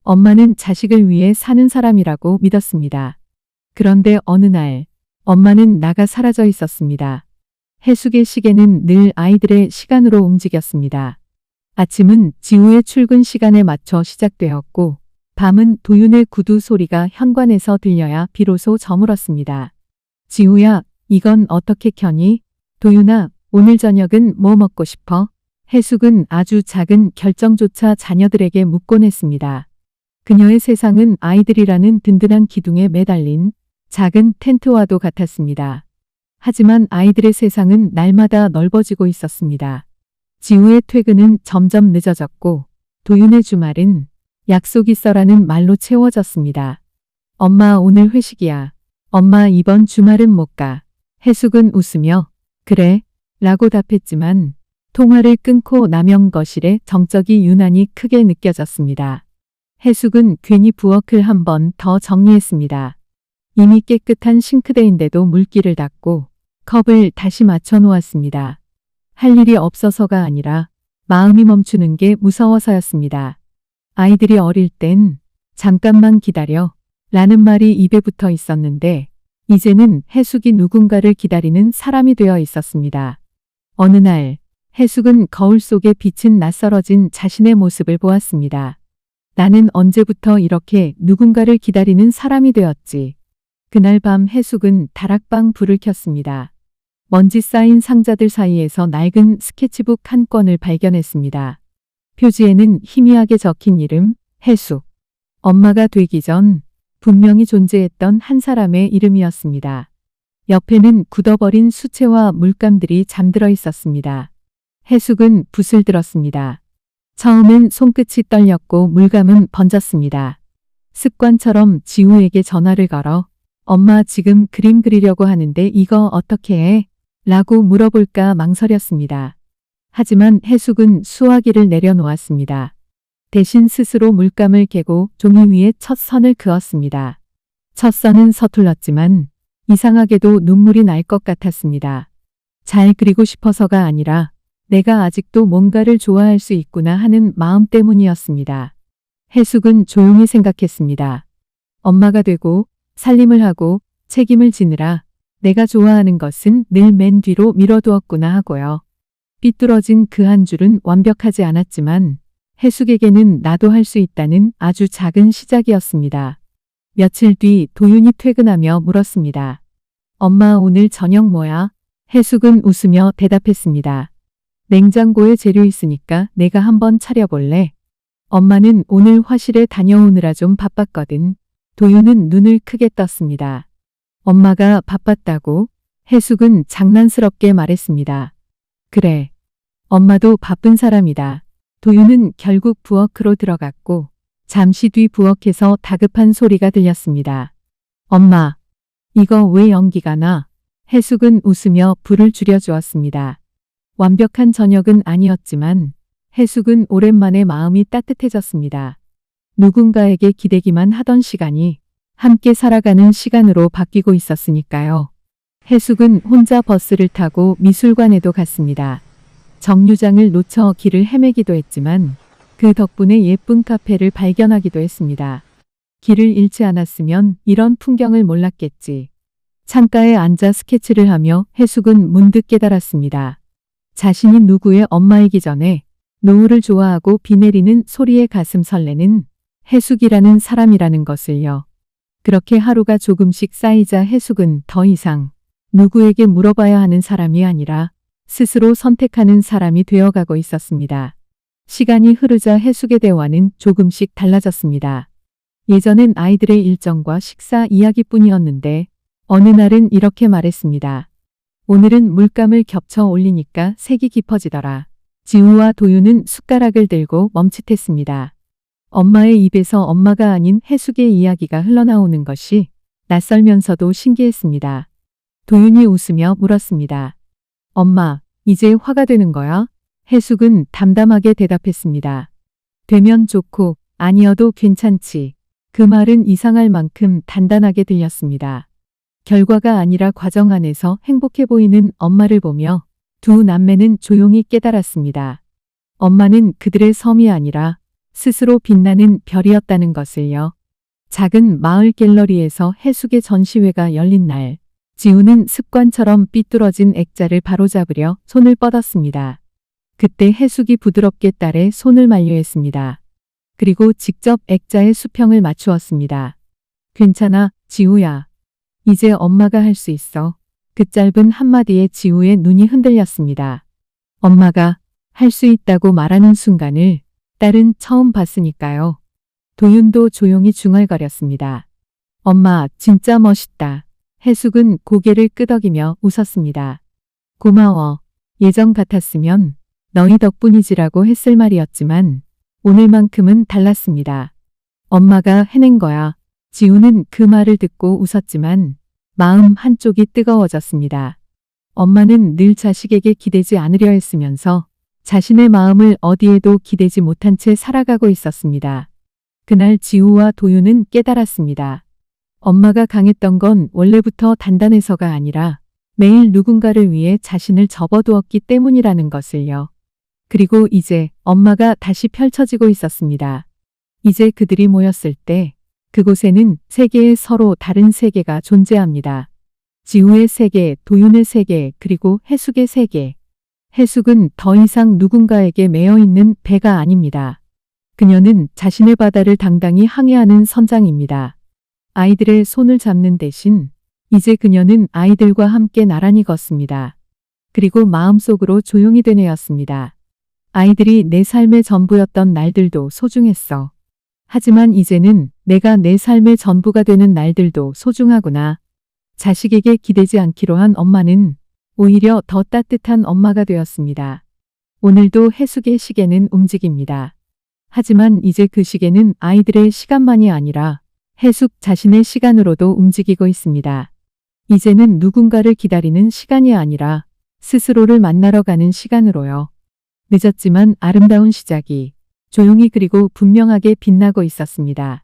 엄마는 자식을 위해 사는 사람이라고 믿었습니다. 그런데 어느 날 엄마는 나가 사라져 있었습니다. 해숙의 시계는 늘 아이들의 시간으로 움직였습니다. 아침은 지우의 출근 시간에 맞춰 시작되었고 밤은 도윤의 구두 소리가 현관에서 들려야 비로소 저물었습니다. 지우야, 이건 어떻게 켜니? 도윤아, 오늘 저녁은 뭐 먹고 싶어? 해숙은 아주 작은 결정조차 자녀들에게 묻곤 했습니다. 그녀의 세상은 아이들이라는 든든한 기둥에 매달린 작은 텐트와도 같았습니다. 하지만 아이들의 세상은 날마다 넓어지고 있었습니다. 지우의 퇴근은 점점 늦어졌고 도윤의 주말은 약속 있어라는 말로 채워졌습니다. 엄마, 오늘 회식이야. 엄마, 이번 주말은 못 가. 해숙은 웃으며 그래 라고 답했지만 통화를 끊고 나면 거실에 정적이 유난히 크게 느껴졌습니다. 해숙은 괜히 부엌을 한 번 더 정리했습니다. 이미 깨끗한 싱크대인데도 물기를 닦고 컵을 다시 맞춰 놓았습니다. 할 일이 없어서가 아니라 마음이 멈추는 게 무서워서였습니다. 아이들이 어릴 땐 잠깐만 기다려 라는 말이 입에 붙어 있었는데 이제는 해숙이 누군가를 기다리는 사람이 되어 있었습니다. 어느 날 해숙은 거울 속에 비친 낯설어진 자신의 모습을 보았습니다. 나는 언제부터 이렇게 누군가를 기다리는 사람이 되었지. 그날 밤 해숙은 다락방 불을 켰습니다. 먼지 쌓인 상자들 사이에서 낡은 스케치북 한 권을 발견했습니다. 표지에는 희미하게 적힌 이름, 해숙. 엄마가 되기 전 분명히 존재했던 한 사람의 이름이었습니다. 옆에는 굳어버린 수채화 물감들이 잠들어 있었습니다. 해숙은 붓을 들었습니다. 처음엔 손끝이 떨렸고 물감은 번졌습니다. 습관처럼 지우에게 전화를 걸어 엄마, 지금 그림 그리려고 하는데 이거 어떻게 해? 라고 물어볼까 망설였습니다. 하지만 해숙은 수화기를 내려놓았습니다. 대신 스스로 물감을 개고 종이 위에 첫 선을 그었습니다. 첫 선은 서툴렀지만 이상하게도 눈물이 날 것 같았습니다. 잘 그리고 싶어서가 아니라 내가 아직도 뭔가를 좋아할 수 있구나 하는 마음 때문이었습니다. 해숙은 조용히 생각했습니다. 엄마가 되고 살림을 하고 책임을 지느라 내가 좋아하는 것은 늘 맨 뒤로 미뤄두었구나 하고요. 삐뚤어진 그 한 줄은 완벽하지 않았지만 해숙에게는 나도 할 수 있다는 아주 작은 시작이었습니다. 며칠 뒤 도윤이 퇴근하며 물었습니다. 엄마, 오늘 저녁 뭐야? 해숙은 웃으며 대답했습니다. 냉장고에 재료 있으니까 내가 한번 차려볼래? 엄마는 오늘 화실에 다녀오느라 좀 바빴거든. 도윤은 눈을 크게 떴습니다. 엄마가 바빴다고? 해숙은 장난스럽게 말했습니다. 그래. 엄마도 바쁜 사람이다. 도윤은 결국 부엌으로 들어갔고 잠시 뒤 부엌에서 다급한 소리가 들렸습니다. 엄마, 이거 왜 연기가 나? 해숙은 웃으며 불을 줄여주었습니다. 완벽한 저녁은 아니었지만 해숙은 오랜만에 마음이 따뜻해졌습니다. 누군가에게 기대기만 하던 시간이 함께 살아가는 시간으로 바뀌고 있었으니까요. 해숙은 혼자 버스를 타고 미술관에도 갔습니다. 정류장을 놓쳐 길을 헤매기도 했지만 그 덕분에 예쁜 카페를 발견하기도 했습니다. 길을 잃지 않았으면 이런 풍경을 몰랐겠지. 창가에 앉아 스케치를 하며 해숙은 문득 깨달았습니다. 자신이 누구의 엄마이기 전에 노을을 좋아하고 비 내리는 소리에 가슴 설레는 해숙이라는 사람이라는 것을요. 그렇게 하루가 조금씩 쌓이자 해숙은 더 이상 누구에게 물어봐야 하는 사람이 아니라 스스로 선택하는 사람이 되어가고 있었습니다. 시간이 흐르자 해숙의 대화는 조금씩 달라졌습니다. 예전엔 아이들의 일정과 식사 이야기뿐이었는데 어느 날은 이렇게 말했습니다. 오늘은 물감을 겹쳐 올리니까 색이 깊어지더라. 지우와 도윤은 숟가락을 들고 멈칫했습니다. 엄마의 입에서 엄마가 아닌 해숙의 이야기가 흘러나오는 것이 낯설면서도 신기했습니다. 도윤이 웃으며 물었습니다. 엄마, 이제 화가 되는 거야? 해숙은 담담하게 대답했습니다. 되면 좋고 아니어도 괜찮지. 그 말은 이상할 만큼 단단하게 들렸습니다. 결과가 아니라 과정 안에서 행복해 보이는 엄마를 보며 두 남매는 조용히 깨달았습니다. 엄마는 그들의 섬이 아니라 스스로 빛나는 별이었다는 것을요. 작은 마을 갤러리에서 해숙의 전시회가 열린 날, 지우는 습관처럼 삐뚤어진 액자를 바로잡으려 손을 뻗었습니다. 그때 해숙이 부드럽게 딸의 손을 만류했습니다. 그리고 직접 액자의 수평을 맞추었습니다. 괜찮아, 지우야. 이제 엄마가 할 수 있어. 그 짧은 한마디에 지우의 눈이 흔들렸습니다. 엄마가 할 수 있다고 말하는 순간을 딸은 처음 봤으니까요. 도윤도 조용히 중얼거렸습니다. 엄마, 진짜 멋있다. 해숙은 고개를 끄덕이며 웃었습니다. 고마워. 예전 같았으면 너희 덕분이지라고 했을 말이었지만 오늘만큼은 달랐습니다. 엄마가 해낸 거야. 지우는 그 말을 듣고 웃었지만 마음 한쪽이 뜨거워졌습니다. 엄마는 늘 자식에게 기대지 않으려 했으면서 자신의 마음을 어디에도 기대지 못한 채 살아가고 있었습니다. 그날 지우와 도윤은 깨달았습니다. 엄마가 강했던 건 원래부터 단단해서가 아니라 매일 누군가를 위해 자신을 접어두었기 때문이라는 것을요. 그리고 이제 엄마가 다시 펼쳐지고 있었습니다. 이제 그들이 모였을 때 그곳에는 세 개의 서로 다른 세계가 존재합니다. 지우의 세계, 도윤의 세계, 그리고 해숙의 세계. 해숙은 더 이상 누군가에게 매여 있는 배가 아닙니다. 그녀는 자신의 바다를 당당히 항해하는 선장입니다. 아이들의 손을 잡는 대신 이제 그녀는 아이들과 함께 나란히 걷습니다. 그리고 마음속으로 조용히 된 애였습니다. 아이들이 내 삶의 전부였던 날들도 소중했어. 하지만 이제는 내가 내 삶의 전부가 되는 날들도 소중하구나. 자식에게 기대지 않기로 한 엄마는 오히려 더 따뜻한 엄마가 되었습니다. 오늘도 해숙의 시계는 움직입니다. 하지만 이제 그 시계는 아이들의 시간만이 아니라 해숙 자신의 시간으로도 움직이고 있습니다. 이제는 누군가를 기다리는 시간이 아니라 스스로를 만나러 가는 시간으로요. 늦었지만 아름다운 시작이 조용히 그리고 분명하게 빛나고 있었습니다.